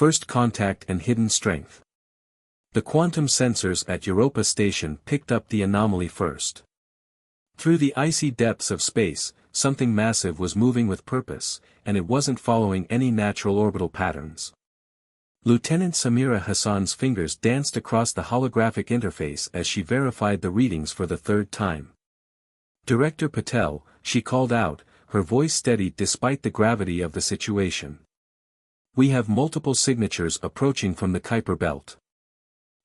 First contact and hidden strength. The quantum sensors at Europa Station picked up the anomaly first. Through the icy depths of space, something massive was moving with purpose, and it wasn't following any natural orbital patterns. Lieutenant Samira Hassan's fingers danced across the holographic interface as she verified the readings for the third time. Director Patel, she called out, her voice steadied despite the gravity of the situation. We have multiple signatures approaching from the Kuiper Belt.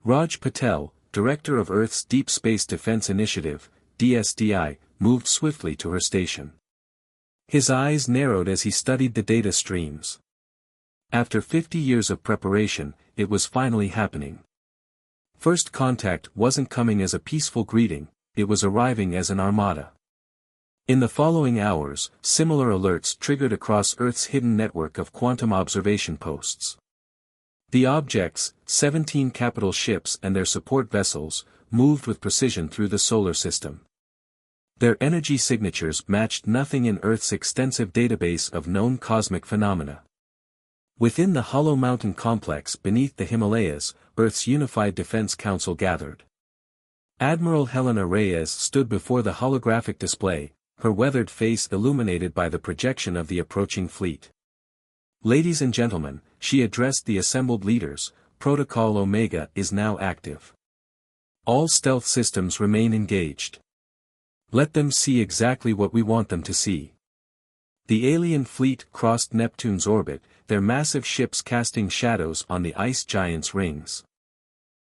Raj Patel, Director of Earth's Deep Space Defense Initiative, DSDI, moved swiftly to her station. His eyes narrowed as he studied the data streams. After 50 years of preparation, it was finally happening. First contact wasn't coming as a peaceful greeting, it was arriving as an armada. In the following hours, similar alerts triggered across Earth's hidden network of quantum observation posts. The objects, 17 capital ships and their support vessels, moved with precision through the solar system. Their energy signatures matched nothing in Earth's extensive database of known cosmic phenomena. Within the Hollow Mountain complex beneath the Himalayas, Earth's Unified Defense Council gathered. Admiral Helena Reyes stood before the holographic display, her weathered face illuminated by the projection of the approaching fleet. Ladies and gentlemen, she addressed the assembled leaders, Protocol Omega is now active. All stealth systems remain engaged. Let them see exactly what we want them to see. The alien fleet crossed Neptune's orbit, their massive ships casting shadows on the ice giant's rings.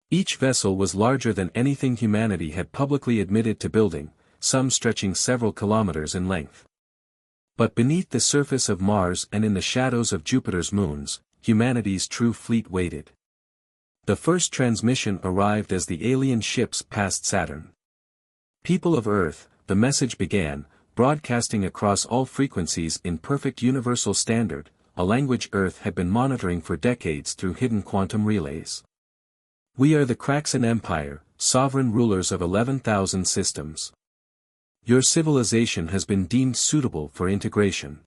Each vessel was larger than anything humanity had publicly admitted to building, some stretching several kilometers in length. But beneath the surface of Mars and in the shadows of Jupiter's moons, humanity's true fleet waited. The first transmission arrived as the alien ships passed Saturn. People of Earth, the message began, broadcasting across all frequencies in perfect universal standard, a language Earth had been monitoring for decades through hidden quantum relays. We are the Kraxan Empire, sovereign rulers of 11,000 systems. Your civilization has been deemed suitable for integration.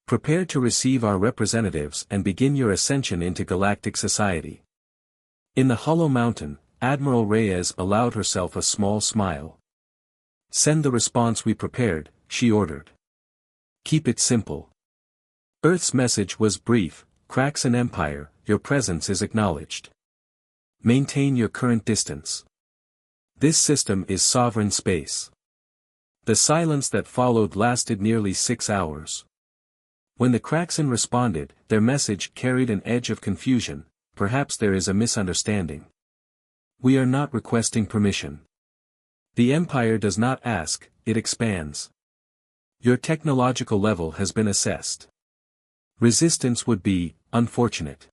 Prepare to receive our representatives and begin your ascension into galactic society. In the Hollow Mountain, Admiral Reyes allowed herself a small smile. Send the response we prepared, she ordered. Keep it simple. Earth's message was brief, Kraxan Empire, your presence is acknowledged. Maintain your current distance. This system is sovereign space. The silence that followed lasted nearly 6 hours. When the Kraxan responded, their message carried an edge of confusion, perhaps there is a misunderstanding. We are not requesting permission. The Empire does not ask, it expands. Your technological level has been assessed. Resistance would be, unfortunate.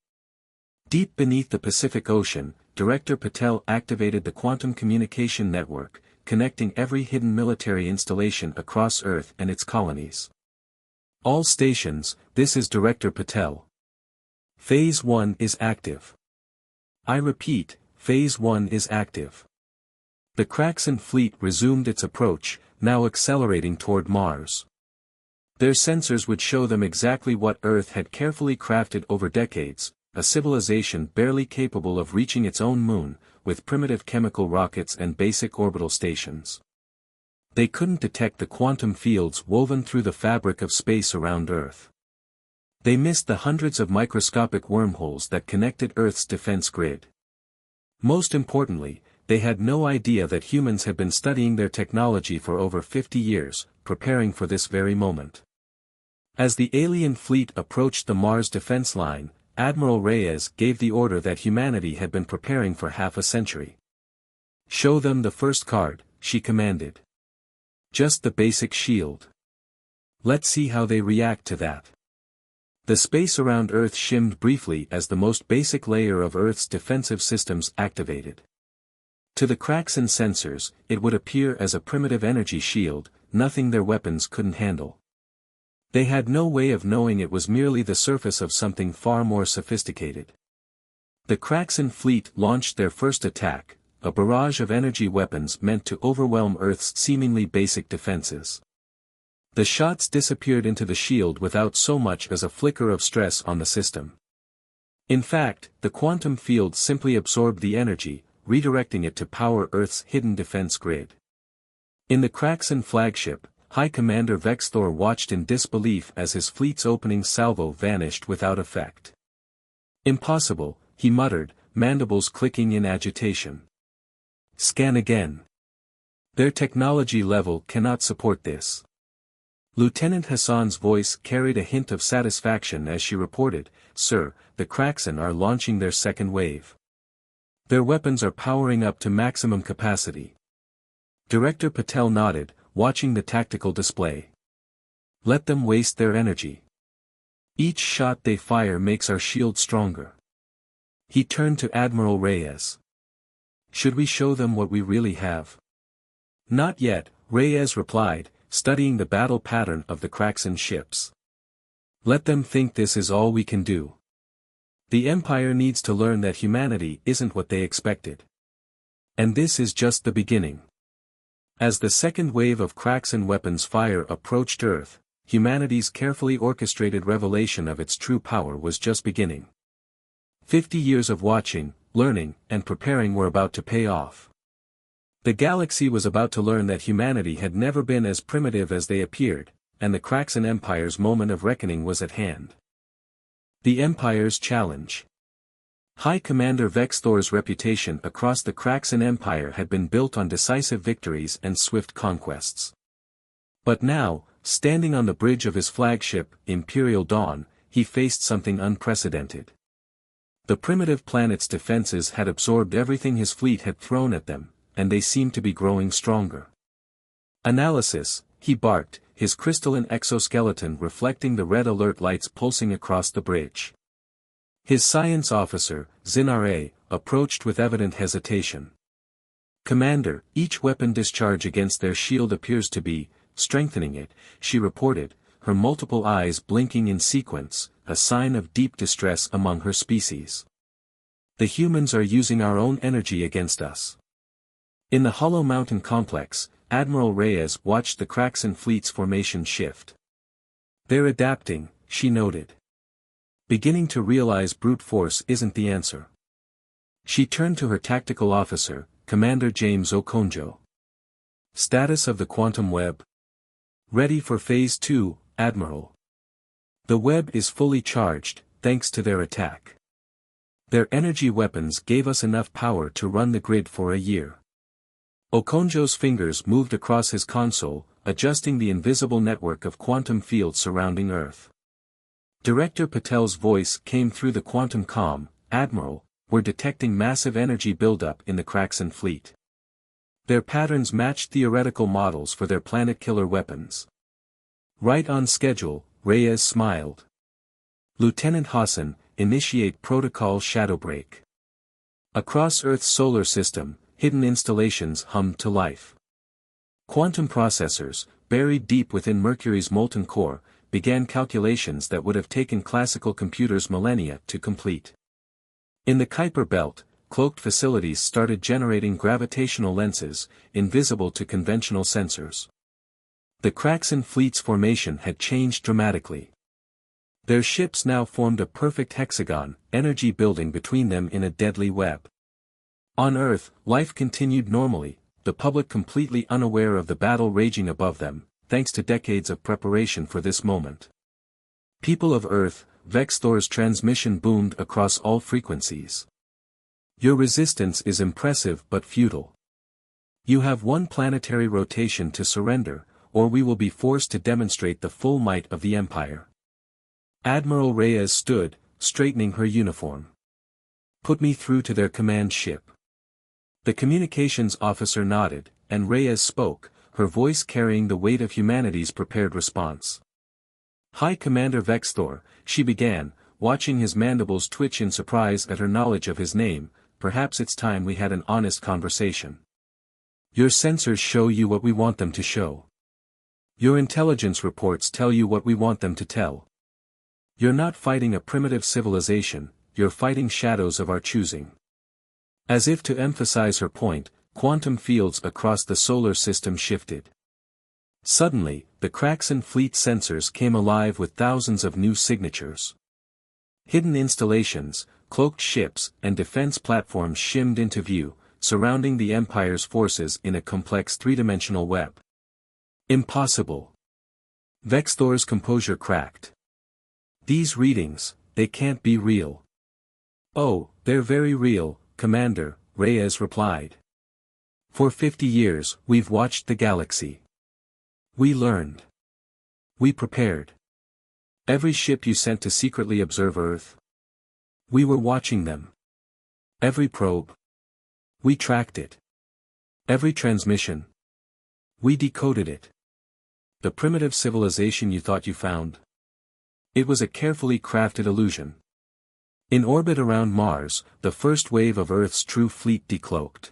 Deep beneath the Pacific Ocean, Director Patel activated the quantum communication network, connecting every hidden military installation across Earth and its colonies. All stations, this is Director Patel. Phase 1 is active. I repeat, Phase 1 is active. The Kraxan fleet resumed its approach, now accelerating toward Mars. Their sensors would show them exactly what Earth had carefully crafted over decades, a civilization barely capable of reaching its own moon, with primitive chemical rockets and basic orbital stations. They couldn't detect the quantum fields woven through the fabric of space around Earth. They missed the hundreds of microscopic wormholes that connected Earth's defense grid. Most importantly, they had no idea that humans had been studying their technology for over 50 years, preparing for this very moment. As the alien fleet approached the Mars defense line, Admiral Reyes gave the order that humanity had been preparing for half a century. Show them the first card, she commanded. Just the basic shield. Let's see how they react to that. The space around Earth shimmed briefly as the most basic layer of Earth's defensive systems activated. To the Kraxan sensors, it would appear as a primitive energy shield, nothing their weapons couldn't handle. They had no way of knowing it was merely the surface of something far more sophisticated. The Kraxan fleet launched their first attack, a barrage of energy weapons meant to overwhelm Earth's seemingly basic defenses. The shots disappeared into the shield without so much as a flicker of stress on the system. In fact, the quantum field simply absorbed the energy, redirecting it to power Earth's hidden defense grid. In the Kraxan flagship, High Commander Vexthor watched in disbelief as his fleet's opening salvo vanished without effect. "Impossible," he muttered, mandibles clicking in agitation. "Scan again. Their technology level cannot support this." Lieutenant Hassan's voice carried a hint of satisfaction as she reported, "Sir, the Kraxan are launching their second wave. Their weapons are powering up to maximum capacity." Director Patel nodded, watching the tactical display. "Let them waste their energy. Each shot they fire makes our shield stronger." He turned to Admiral Reyes. "Should we show them what we really have?" "Not yet," Reyes replied, studying the battle pattern of the Kraxan ships. "Let them think this is all we can do. The Empire needs to learn that humanity isn't what they expected. And this is just the beginning." As the second wave of Kraxan weapons fire approached Earth, humanity's carefully orchestrated revelation of its true power was just beginning. 50 years of watching, learning, and preparing were about to pay off. The galaxy was about to learn that humanity had never been as primitive as they appeared, and the Kraxan Empire's moment of reckoning was at hand. The Empire's challenge. High Commander Vexthor's reputation across the Kraxan Empire had been built on decisive victories and swift conquests. But now, standing on the bridge of his flagship, Imperial Dawn, he faced something unprecedented. The primitive planet's defenses had absorbed everything his fleet had thrown at them, and they seemed to be growing stronger. "Analysis," he barked, his crystalline exoskeleton reflecting the red alert lights pulsing across the bridge. His science officer, Zinare, approached with evident hesitation. "Commander, each weapon discharge against their shield appears to be strengthening it," she reported, her multiple eyes blinking in sequence, a sign of deep distress among her species. "The humans are using our own energy against us." In the Hollow Mountain complex, Admiral Reyes watched the Kraxan fleet's formation shift. "They're adapting," she noted. "Beginning to realize brute force isn't the answer." She turned to her tactical officer, Commander James Okonjo. "Status of the quantum web?" "Ready for Phase 2, Admiral. The web is fully charged, thanks to their attack. Their energy weapons gave us enough power to run the grid for a year." Okonjo's fingers moved across his console, adjusting the invisible network of quantum fields surrounding Earth. Director Patel's voice came through the quantum comm, "Admiral, we're detecting massive energy buildup in the Kraxan fleet. Their patterns matched theoretical models for their planet-killer weapons." "Right on schedule," Reyes smiled. "Lieutenant Hassan, initiate protocol Shadowbreak." Across Earth's solar system, hidden installations hummed to life. Quantum processors, buried deep within Mercury's molten core, began calculations that would have taken classical computers millennia to complete. In the Kuiper belt, cloaked facilities started generating gravitational lenses, invisible to conventional sensors. The Kraxan fleet's formation had changed dramatically. Their ships now formed a perfect hexagon, energy building between them in a deadly web. On Earth, life continued normally, the public completely unaware of the battle raging above them, thanks to decades of preparation for this moment. "People of Earth," Vexthor's transmission boomed across all frequencies. "Your resistance is impressive but futile. You have one planetary rotation to surrender, or we will be forced to demonstrate the full might of the Empire." Admiral Reyes stood, straightening her uniform. "Put me through to their command ship." The communications officer nodded, and Reyes spoke, her voice carrying the weight of humanity's prepared response. "High Commander Vexthor," she began, watching his mandibles twitch in surprise at her knowledge of his name, "perhaps it's time we had an honest conversation. Your sensors show you what we want them to show. Your intelligence reports tell you what we want them to tell. You're not fighting a primitive civilization, you're fighting shadows of our choosing." As if to emphasize her point, quantum fields across the solar system shifted. Suddenly, the Kraxan fleet sensors came alive with thousands of new signatures. Hidden installations, cloaked ships and defense platforms shimmed into view, surrounding the Empire's forces in a complex three-dimensional web. Impossible. Vexthor's composure cracked. These readings, they can't be real. Oh, they're very real, Commander, Reyes replied. For 50 years, we've watched the galaxy. We learned. We prepared. Every ship you sent to secretly observe Earth. We were watching them. Every probe. We tracked it. Every transmission. We decoded it. The primitive civilization you thought you found. It was a carefully crafted illusion. In orbit around Mars, the first wave of Earth's true fleet decloaked.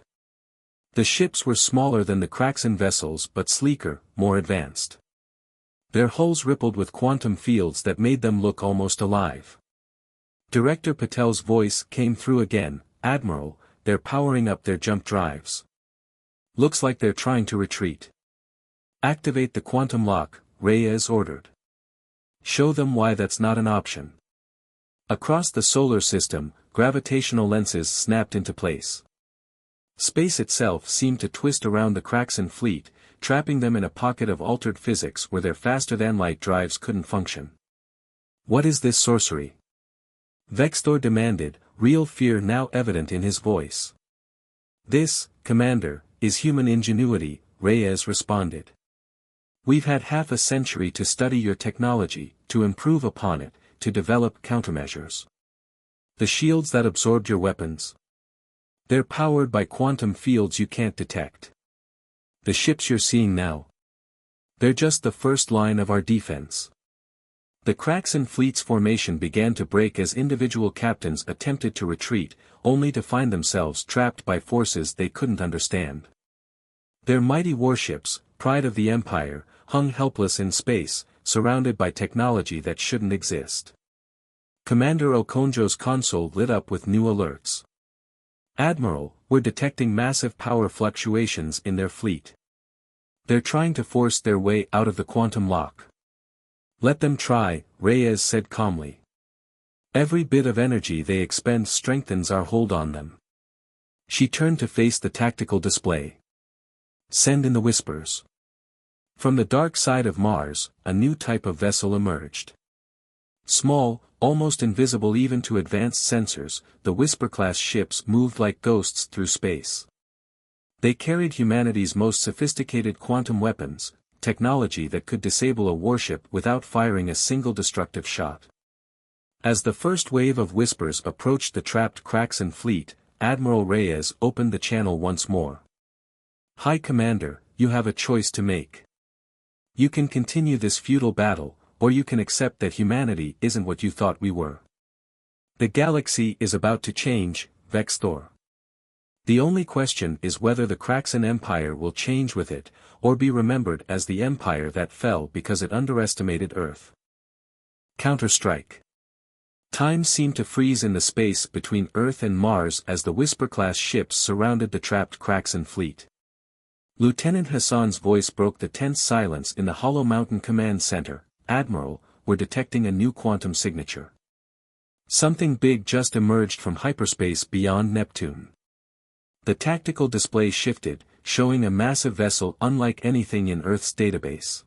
The ships were smaller than the Kraxan vessels but sleeker, more advanced. Their hulls rippled with quantum fields that made them look almost alive. Director Patel's voice came through again, Admiral, they're powering up their jump drives. Looks like they're trying to retreat. Activate the quantum lock, Reyes ordered. Show them why that's not an option. Across the solar system, gravitational lenses snapped into place. Space itself seemed to twist around the Kraxan fleet, trapping them in a pocket of altered physics where their faster-than-light drives couldn't function. What is this sorcery? Vexthor demanded, real fear now evident in his voice. This, Commander, is human ingenuity, Reyes responded. We've had half a century to study your technology, to improve upon it, to develop countermeasures. The shields that absorbed your weapons. They're powered by quantum fields you can't detect. The ships you're seeing now. They're just the first line of our defense. The Kraxan fleet's formation began to break as individual captains attempted to retreat, only to find themselves trapped by forces they couldn't understand. Their mighty warships, pride of the Empire, hung helpless in space, surrounded by technology that shouldn't exist. Commander Okonjo's console lit up with new alerts. Admiral, we're detecting massive power fluctuations in their fleet. They're trying to force their way out of the quantum lock. Let them try, Reyes said calmly. Every bit of energy they expend strengthens our hold on them. She turned to face the tactical display. Send in the whispers. From the dark side of Mars, a new type of vessel emerged. Small, almost invisible even to advanced sensors, the Whisper-class ships moved like ghosts through space. They carried humanity's most sophisticated quantum weapons, technology that could disable a warship without firing a single destructive shot. As the first wave of Whispers approached the trapped Kraxan fleet, Admiral Reyes opened the channel once more. High Commander, you have a choice to make. You can continue this futile battle, or you can accept that humanity isn't what you thought we were. The galaxy is about to change, Vexthor. The only question is whether the Kraxan Empire will change with it, or be remembered as the empire that fell because it underestimated Earth. Counter-strike. Time seemed to freeze in the space between Earth and Mars as the Whisper-class ships surrounded the trapped Kraxan fleet. Lieutenant Hassan's voice broke the tense silence in the Hollow Mountain Command Center. Admiral, we're detecting a new quantum signature. Something big just emerged from hyperspace beyond Neptune. The tactical display shifted, showing a massive vessel unlike anything in Earth's database.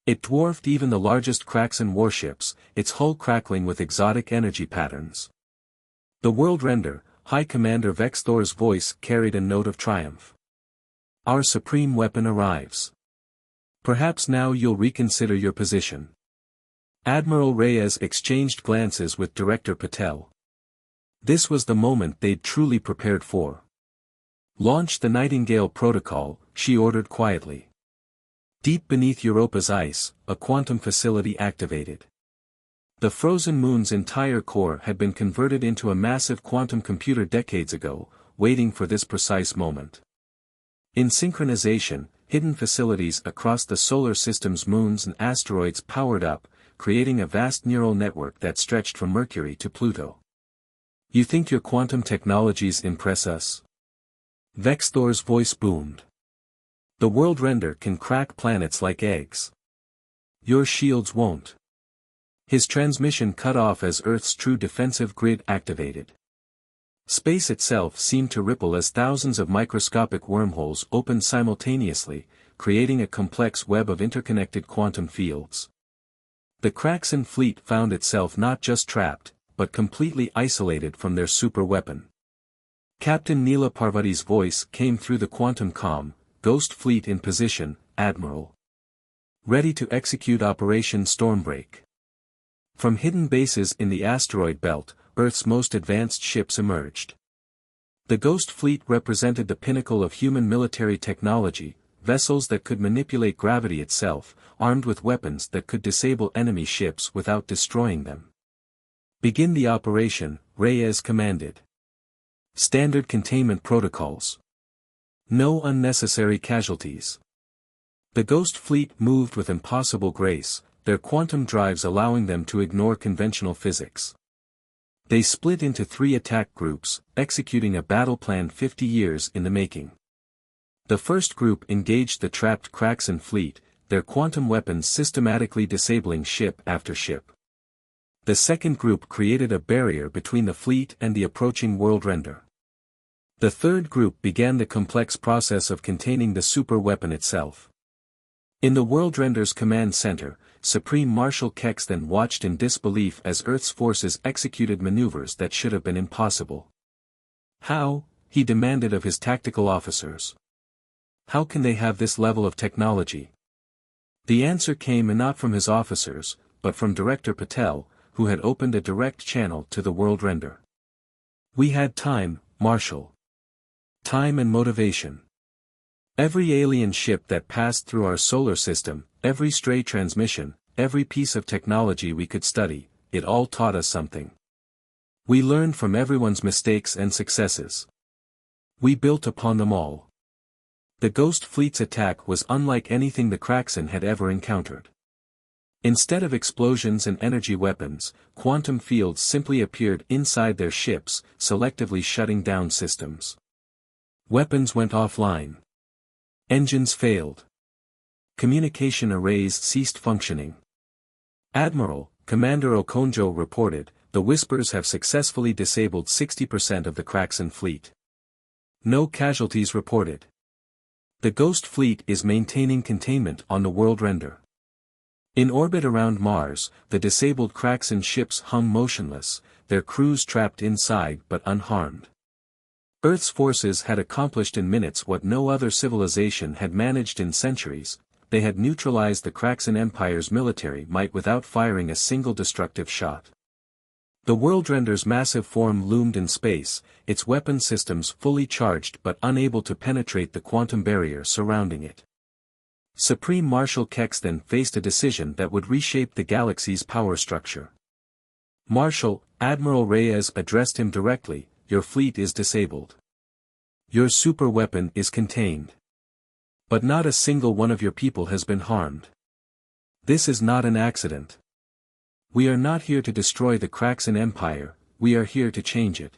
It dwarfed even the largest Kraxan warships, its hull crackling with exotic energy patterns. The world render, High Commander Vexthor's voice carried a note of triumph. Our supreme weapon arrives. Perhaps now you'll reconsider your position. Admiral Reyes exchanged glances with Director Patel. This was the moment they'd truly prepared for. Launch the Nightingale Protocol, she ordered quietly. Deep beneath Europa's ice, a quantum facility activated. The frozen moon's entire core had been converted into a massive quantum computer decades ago, waiting for this precise moment. In synchronization, hidden facilities across the solar system's moons and asteroids powered up, creating a vast neural network that stretched from Mercury to Pluto. You think your quantum technologies impress us? Vexthor's voice boomed. The world render can crack planets like eggs. Your shields won't. His transmission cut off as Earth's true defensive grid activated. Space itself seemed to ripple as thousands of microscopic wormholes opened simultaneously, creating a complex web of interconnected quantum fields. The Kraxan fleet found itself not just trapped, but completely isolated from their superweapon. Captain Neela Parvati's voice came through the quantum comm, "Ghost Fleet in position, Admiral. Ready to execute Operation Stormbreak." From hidden bases in the asteroid belt, Earth's most advanced ships emerged. The Ghost Fleet represented the pinnacle of human military technology, vessels that could manipulate gravity itself, armed with weapons that could disable enemy ships without destroying them. "Begin the operation," Reyes commanded. "Standard containment protocols. No unnecessary casualties." The Ghost Fleet moved with impossible grace, their quantum drives allowing them to ignore conventional physics. They split into 3 attack groups, executing a battle plan 50 years in the making. The first group engaged the trapped Kraxan fleet, their quantum weapons systematically disabling ship after ship. The second group created a barrier between the fleet and the approaching world render. The third group began the complex process of containing the super weapon itself. In the world render's command center, Supreme Marshal Kexthan watched in disbelief as Earth's forces executed maneuvers that should have been impossible. "How?" he demanded of his tactical officers. "How can they have this level of technology?" The answer came not from his officers, but from Director Patel, who had opened a direct channel to the world render. "We had time, Marshal. Time and motivation. Every alien ship that passed through our solar system, every stray transmission, every piece of technology we could study, it all taught us something. We learned from everyone's mistakes and successes. We built upon them all." The Ghost Fleet's attack was unlike anything the Kraxan had ever encountered. Instead of explosions and energy weapons, quantum fields simply appeared inside their ships, selectively shutting down systems. Weapons went offline. Engines failed. Communication arrays ceased functioning. "Admiral," Commander Okonjo reported, "the Whispers have successfully disabled 60% of the Kraxan fleet. No casualties reported. The Ghost Fleet is maintaining containment on the world render." In orbit around Mars, the disabled Kraxan ships hung motionless, their crews trapped inside but unharmed. Earth's forces had accomplished in minutes what no other civilization had managed in centuries. They had neutralized the Kraxan Empire's military might without firing a single destructive shot. The world render's massive form loomed in space, its weapon systems fully charged but unable to penetrate the quantum barrier surrounding it. Supreme Marshal Kexthan faced a decision that would reshape the galaxy's power structure. "Marshal," Admiral Reyes addressed him directly, "your fleet is disabled. Your superweapon is contained. But not a single one of your people has been harmed. This is not an accident. We are not here to destroy the Kraxan Empire, we are here to change it."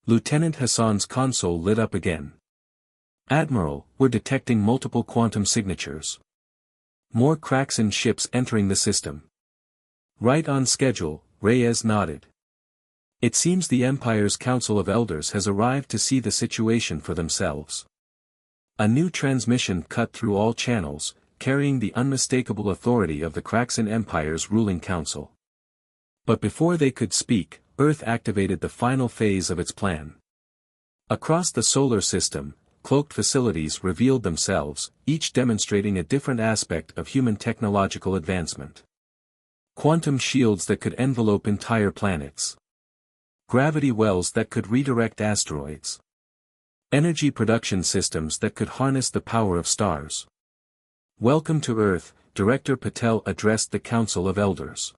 Lieutenant Hassan's console lit up again. "Admiral, we're detecting multiple quantum signatures. More Kraxan ships entering the system." "Right on schedule," Reyes nodded. "It seems the Empire's Council of Elders has arrived to see the situation for themselves." A new transmission cut through all channels, carrying the unmistakable authority of the Kraxan Empire's ruling council. But before they could speak, Earth activated the final phase of its plan. Across the solar system, cloaked facilities revealed themselves, each demonstrating a different aspect of human technological advancement. Quantum shields that could envelope entire planets. Gravity wells that could redirect asteroids. Energy production systems that could harness the power of stars. "Welcome to Earth," Director Patel addressed the Council of Elders.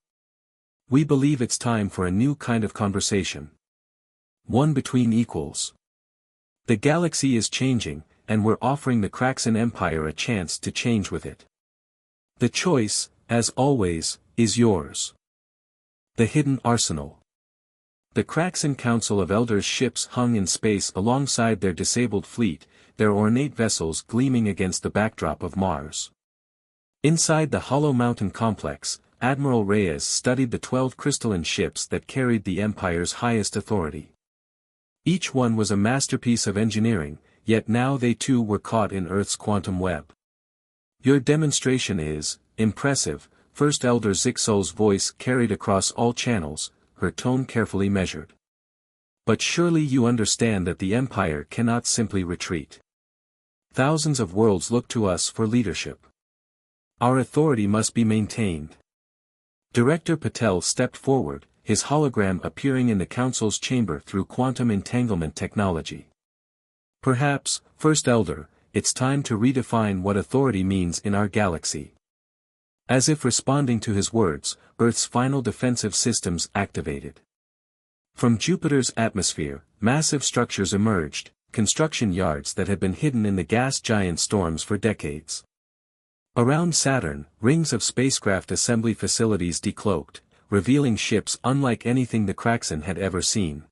"We believe it's time for a new kind of conversation. One between equals. The galaxy is changing, and we're offering the Kraxan Empire a chance to change with it. The choice, as always, is yours." The hidden arsenal. The Kraxan Council of Elders ships hung in space alongside their disabled fleet, their ornate vessels gleaming against the backdrop of Mars. Inside the hollow mountain complex, Admiral Reyes studied the 12 crystalline ships that carried the Empire's highest authority. Each one was a masterpiece of engineering, yet now they too were caught in Earth's quantum web. "Your demonstration is impressive," First Elder Zixol's voice carried across all channels, her tone carefully measured. "But surely you understand that the Empire cannot simply retreat. Thousands of worlds look to us for leadership. Our authority must be maintained." Director Patel stepped forward, his hologram appearing in the Council's chamber through quantum entanglement technology. "Perhaps, First Elder, it's time to redefine what authority means in our galaxy." As if responding to his words, Earth's final defensive systems activated. From Jupiter's atmosphere, massive structures emerged, construction yards that had been hidden in the gas giant storms for decades. Around Saturn, rings of spacecraft assembly facilities decloaked, revealing ships unlike anything the Kraxan had ever seen.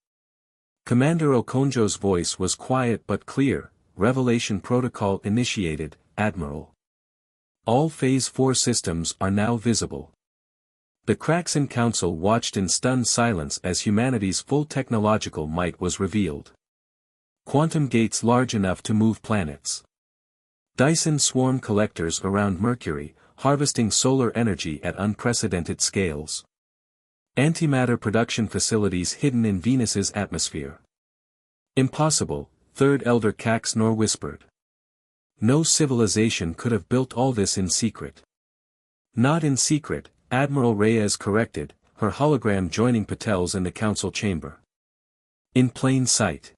Commander Okonjo's voice was quiet but clear. "Revelation protocol initiated, Admiral. All Phase 4 systems are now visible." The Kraxan Council watched in stunned silence as humanity's full technological might was revealed. Quantum gates large enough to move planets. Dyson swarm collectors around Mercury, harvesting solar energy at unprecedented scales. Antimatter production facilities hidden in Venus's atmosphere. "Impossible," Third Elder Kaxnor whispered. "No civilization could have built all this in secret." "Not in secret," Admiral Reyes corrected, her hologram joining Patel's in the Council chamber. "In plain sight.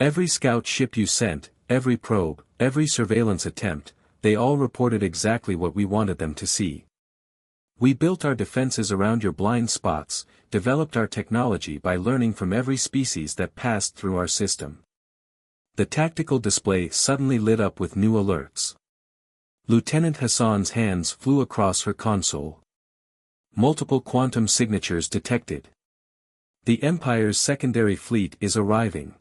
Every scout ship you sent, every probe, every surveillance attempt, they all reported exactly what we wanted them to see. We built our defenses around your blind spots, developed our technology by learning from every species that passed through our system." The tactical display suddenly lit up with new alerts. Lieutenant Hassan's hands flew across her console. Multiple quantum signatures detected. "The Empire's secondary fleet is arriving."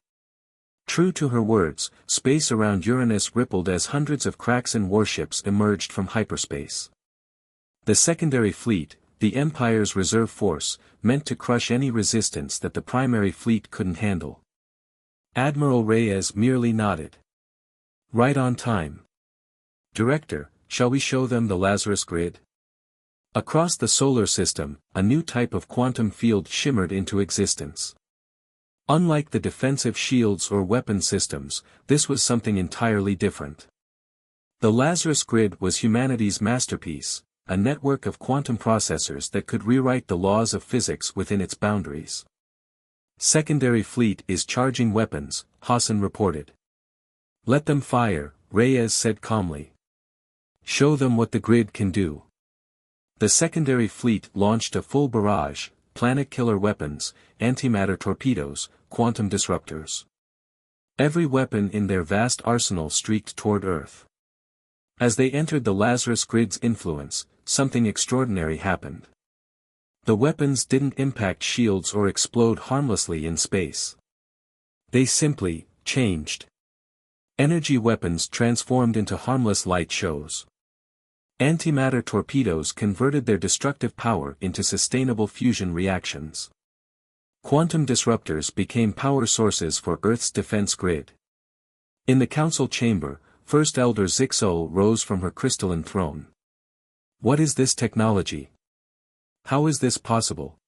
True to her words, space around Uranus rippled as hundreds of Kraxan warships emerged from hyperspace. The secondary fleet, the Empire's reserve force, meant to crush any resistance that the primary fleet couldn't handle. Admiral Reyes merely nodded. "Right on time. Director, shall we show them the Lazarus grid?" Across the solar system, a new type of quantum field shimmered into existence. Unlike the defensive shields or weapon systems, this was something entirely different. The Lazarus grid was humanity's masterpiece, a network of quantum processors that could rewrite the laws of physics within its boundaries. "Secondary fleet is charging weapons," Hassan reported. "Let them fire," Reyes said calmly. "Show them what the grid can do." The secondary fleet launched a full barrage, planet-killer weapons, antimatter torpedoes, quantum disruptors. Every weapon in their vast arsenal streaked toward Earth. As they entered the Lazarus grid's influence, something extraordinary happened. The weapons didn't impact shields or explode harmlessly in space. They simply changed. Energy weapons transformed into harmless light shows. Antimatter torpedoes converted their destructive power into sustainable fusion reactions. Quantum disruptors became power sources for Earth's defense grid. In the Council chamber, First Elder Zixol rose from her crystalline throne. "What is this technology? How is this possible?"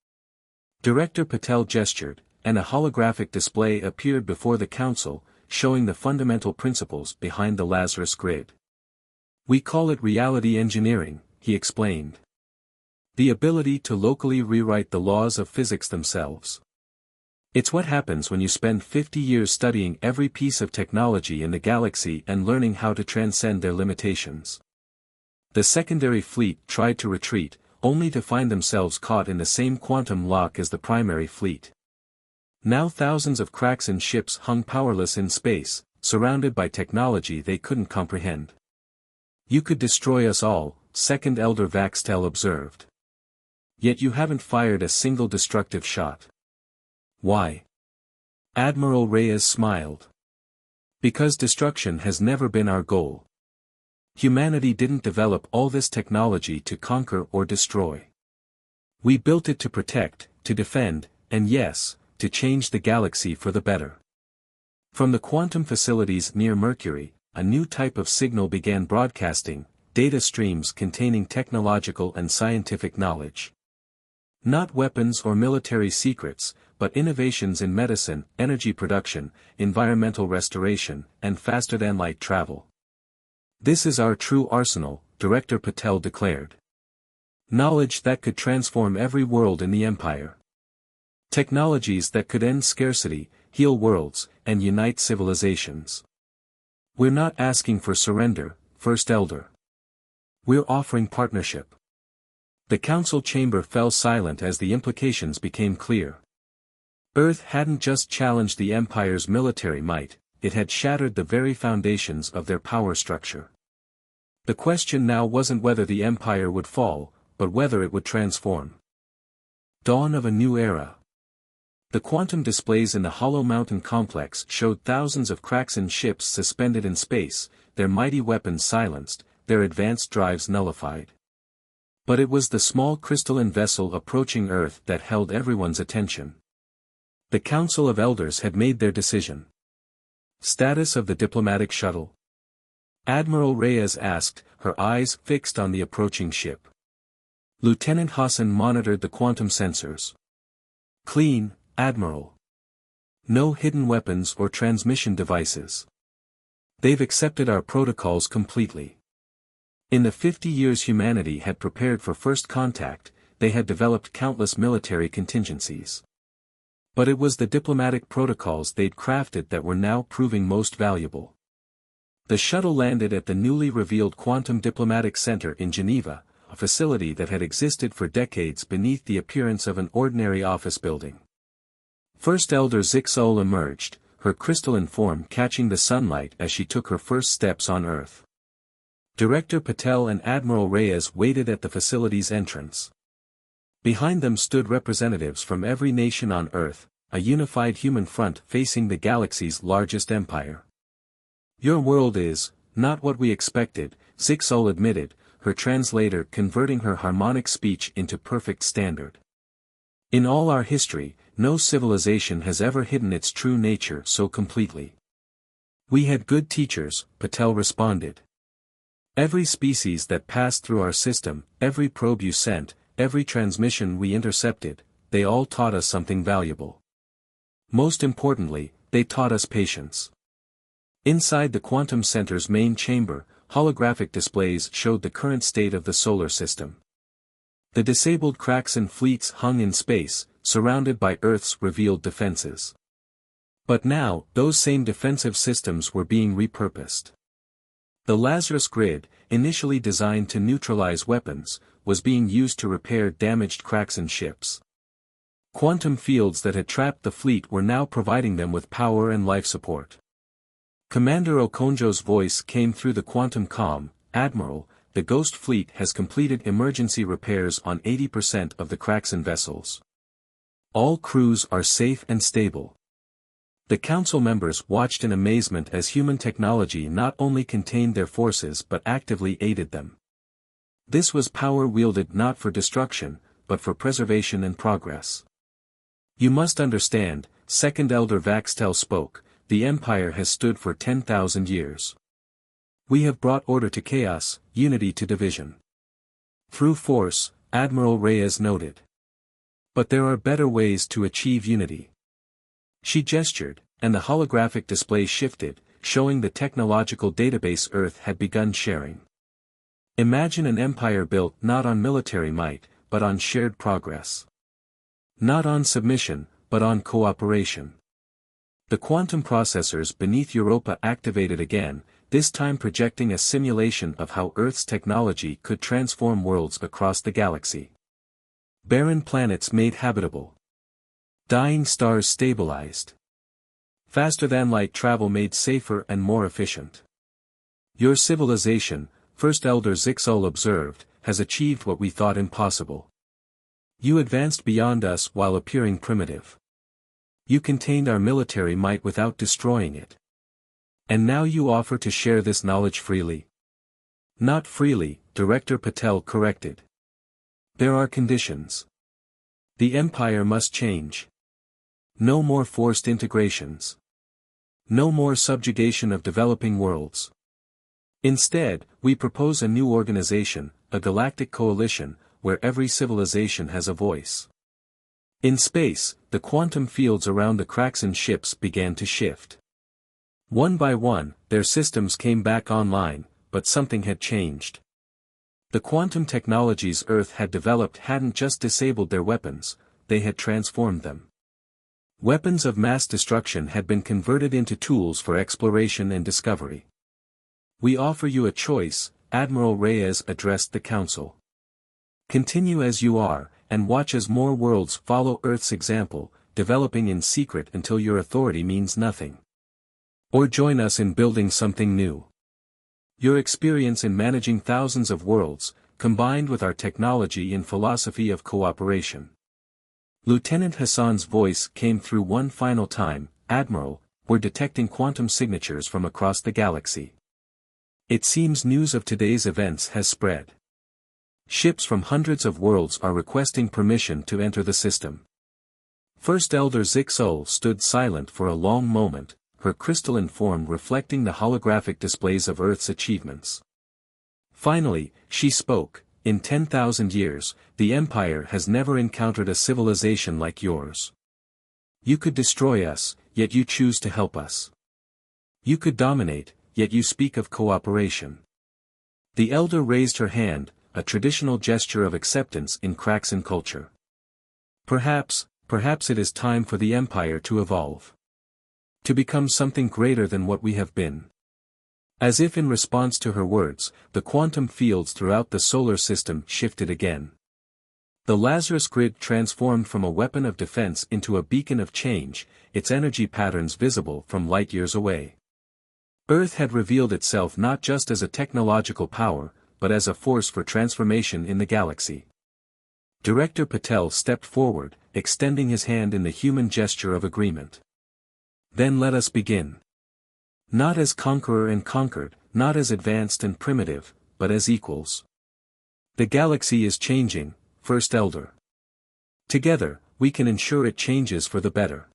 Director Patel gestured, and a holographic display appeared before the Council, showing the fundamental principles behind the Lazarus grid. "We call it reality engineering," he explained. "The ability to locally rewrite the laws of physics themselves. It's what happens when you spend 50 years studying every piece of technology in the galaxy and learning how to transcend their limitations." The secondary fleet tried to retreat, only to find themselves caught in the same quantum lock as the primary fleet. Now thousands of Kraxan ships hung powerless in space, surrounded by technology they couldn't comprehend. "You could destroy us all," Second Elder Vaxtel observed. "Yet you haven't fired a single destructive shot. Why?" Admiral Reyes smiled. "Because destruction has never been our goal. Humanity didn't develop all this technology to conquer or destroy. We built it to protect, to defend, and yes, to change the galaxy for the better. From the quantum facilities near Mercury, a new type of signal began broadcasting, data streams containing technological and scientific knowledge. Not weapons or military secrets, but innovations in medicine, energy production, environmental restoration, and faster-than-light travel. This is our true arsenal, Director Patel declared. Knowledge that could transform every world in the Empire. Technologies that could end scarcity, heal worlds, and unite civilizations. We're not asking for surrender, First Elder. We're offering partnership. The council chamber fell silent as the implications became clear. Earth hadn't just challenged the Empire's military might, it had shattered the very foundations of their power structure. The question now wasn't whether the Empire would fall, but whether it would transform. Dawn of a new era. The quantum displays in the Hollow Mountain complex showed thousands of Kraxan ships suspended in space, their mighty weapons silenced, their advanced drives nullified. But it was the small crystalline vessel approaching Earth that held everyone's attention. The Council of Elders had made their decision. Status of the diplomatic shuttle? Admiral Reyes asked, her eyes fixed on the approaching ship. Lieutenant Hassan monitored the quantum sensors. Clean, Admiral. No hidden weapons or transmission devices. They've accepted our protocols completely. In the 50 years humanity had prepared for first contact, they had developed countless military contingencies. But it was the diplomatic protocols they'd crafted that were now proving most valuable. The shuttle landed at the newly revealed Quantum Diplomatic Center in Geneva, a facility that had existed for decades beneath the appearance of an ordinary office building. First Elder Zixol emerged, her crystalline form catching the sunlight as she took her first steps on Earth. Director Patel and Admiral Reyes waited at the facility's entrance. Behind them stood representatives from every nation on Earth, a unified human front facing the galaxy's largest empire. Your world is, not what we expected, Zixol admitted, her translator converting her harmonic speech into perfect standard. In all our history, no civilization has ever hidden its true nature so completely. We had good teachers, Patel responded. Every species that passed through our system, every probe you sent, every transmission we intercepted, they all taught us something valuable. Most importantly, they taught us patience. Inside the quantum center's main chamber, holographic displays showed the current state of the solar system. The disabled Kraxan fleets hung in space, surrounded by Earth's revealed defenses. But now, those same defensive systems were being repurposed. The Lazarus grid, initially designed to neutralize weapons, was being used to repair damaged Kraxan ships. Quantum fields that had trapped the fleet were now providing them with power and life support. Commander Okonjo's voice came through the quantum comm, Admiral, the Ghost Fleet has completed emergency repairs on 80% of the Kraxan vessels. All crews are safe and stable. The council members watched in amazement as human technology not only contained their forces but actively aided them. This was power wielded not for destruction, but for preservation and progress. You must understand, Second Elder Vaxtel spoke, the Empire has stood for 10,000 years. We have brought order to chaos, unity to division. Through force, Admiral Reyes noted. But there are better ways to achieve unity. She gestured, and the holographic display shifted, showing the technological database Earth had begun sharing. Imagine an empire built not on military might, but on shared progress. Not on submission, but on cooperation. The quantum processors beneath Europa activated again, this time projecting a simulation of how Earth's technology could transform worlds across the galaxy. Barren planets made habitable. Dying stars stabilized. Faster-than-light travel made safer and more efficient. Your civilization, First Elder Zixol observed, has achieved what we thought impossible. You advanced beyond us while appearing primitive. You contained our military might without destroying it. And now you offer to share this knowledge freely. Not freely, Director Patel corrected. There are conditions. The Empire must change. No more forced integrations. No more subjugation of developing worlds. Instead, we propose a new organization, a galactic coalition, where every civilization has a voice. In space, the quantum fields around the Kraxan ships began to shift. One by one, their systems came back online, but something had changed. The quantum technologies Earth had developed hadn't just disabled their weapons, they had transformed them. Weapons of mass destruction had been converted into tools for exploration and discovery. We offer you a choice, Admiral Reyes addressed the Council. Continue as you are, and watch as more worlds follow Earth's example, developing in secret until your authority means nothing. Or join us in building something new. Your experience in managing thousands of worlds, combined with our technology and philosophy of cooperation. Lieutenant Hassan's voice came through one final time, Admiral, we're detecting quantum signatures from across the galaxy. It seems news of today's events has spread. Ships from hundreds of worlds are requesting permission to enter the system. First Elder Zixol stood silent for a long moment, her crystalline form reflecting the holographic displays of Earth's achievements. Finally, she spoke, in 10,000 years, the Empire has never encountered a civilization like yours. You could destroy us, yet you choose to help us. You could dominate, yet you speak of cooperation. The Elder raised her hand, a traditional gesture of acceptance in Kraxan culture. Perhaps it is time for the Empire to evolve. To become something greater than what we have been. As if in response to her words, the quantum fields throughout the solar system shifted again. The Lazarus grid transformed from a weapon of defense into a beacon of change, its energy patterns visible from light years away. Earth had revealed itself not just as a technological power, but as a force for transformation in the galaxy. Director Patel stepped forward, extending his hand in the human gesture of agreement. Then let us begin. Not as conqueror and conquered, not as advanced and primitive, but as equals. The galaxy is changing, First Elder. Together, we can ensure it changes for the better.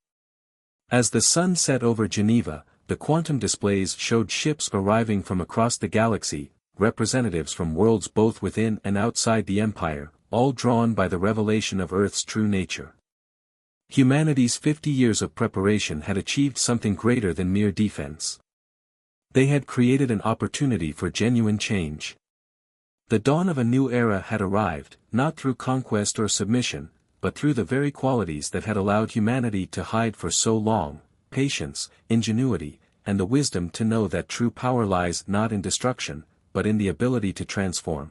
As the sun set over Geneva, the quantum displays showed ships arriving from across the galaxy, representatives from worlds both within and outside the Empire, all drawn by the revelation of Earth's true nature. Humanity's 50 years of preparation had achieved something greater than mere defense. They had created an opportunity for genuine change. The dawn of a new era had arrived, not through conquest or submission, but through the very qualities that had allowed humanity to hide for so long, patience, ingenuity, and the wisdom to know that true power lies not in destruction, but in the ability to transform.